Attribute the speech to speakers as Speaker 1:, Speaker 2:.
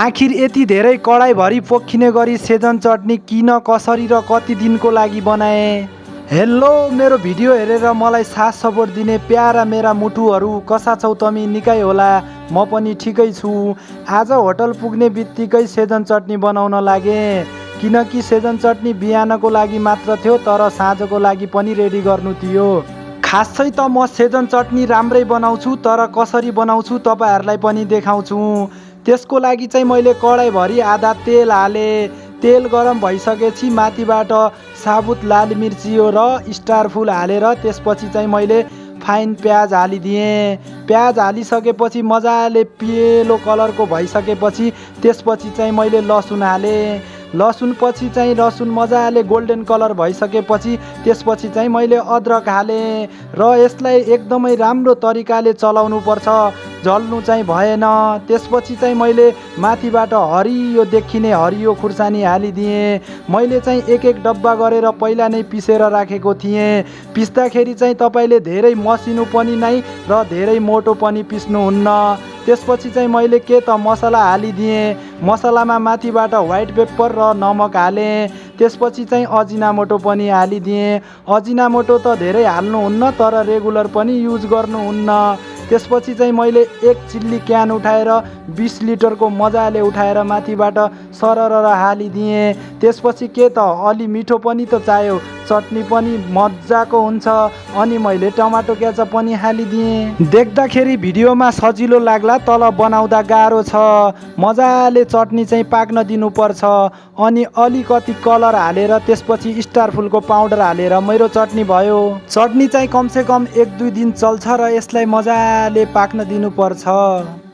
Speaker 1: आखिर यति धेरै कडाईभरि पोखिने गरी सेजन चटनी किन, कसरी र कति दिनको लागि बनाए? हेलो, मेरो भिडियो हेरेर मलाई साथ सपोर्ट दिने प्यारा मेरा मुटुहरू कसा छौ तमी? निकै होला, म पनि ठिकै छु। आज होटल पुग्ने बित्तिकै सेजन चटनी बनाउन लागे, किनकि सेजन चटनी बिहानको लागि मात्र थियो, तर साँझको लागि पनि रेडी गर्नु थियो। खासै त म सेजन चटनी राम्रै बनाउँछु, तर कसरी बनाउँछु तपाईँहरूलाई पनि देखाउँछु। त्यसको लागि चाहिँ मैले कडाईभरि आधा तेल हाले। तेल गरम भइसकेपछि माथिबाट साबुत लाल मिर्ची र स्टार फुल हालेर त्यसपछि चाहिँ मैले फाइन प्याज हालिदिएँ। प्याज हालिसकेपछि मजाले पिलो कलरको भइसकेपछि त्यसपछि चाहिँ मैले लसुन हालेँ। लसुन पछि चाहिँ लसुन मजाले गोल्डन कलर भइसकेपछि त्यसपछि चाहिँ मैले अदरक हालेँ र यसलाई एकदमै राम्रो तरिकाले चलाउनु पर्छ, जल्नु चाहिँ भएन। त्यसपछि चाहिँ मैले माथिबाट हरियो देखिने हरियो खुर्सानी हालिदिएँ। मैले चाहिँ एक एक डब्बा गरेर पहिला नै पिसेर राखेको थिएँ। पिस्दाखेरि चाहिँ तपाईँले धेरै मसिनो पनि नै र धेरै मोटो पनि पिस्नुहुन्न। त्यसपछि चाहिँ मैले के त मसला हालिदिएँ। मसलामा माथिबाट व्हाइट पेपर र नमक हालेँ। त्यसपछि चाहिँ अजिनामोटो पनि हालिदिएँ। अजिनामोटो त धेरै हाल्नुहुन्न, तर रेगुलर पनि युज गर्नुहुन्न। त्यसपछि चाहिँ मैले एक चिल्ली क्यान उठाएर 20 लिटरको मजाले उठाएर माथिबाट सरर हालिदिएँ। त्यसपछि के त अलि मिठो पनि त चाहियो, चटनी पनि मजाको हुन्छ, अनि मैले टमाटो केचप पनि हालिदिएँ। देख्दाखेरि भिडियोमा सजिलो लाग्ला, तल बनाउँदा गाह्रो छ। मजाले चटनी चाहिँ पाक्न दिनुपर्छ, अनि अलिकति कलर हालेर त्यसपछि स्टार फुलको पाउडर हालेर मेरो चटनी भयो। चटनी चाहिँ कमसेकम 1-2 दिन चल्छ र यसलाई मजाले पाक्न दिनुपर्छ।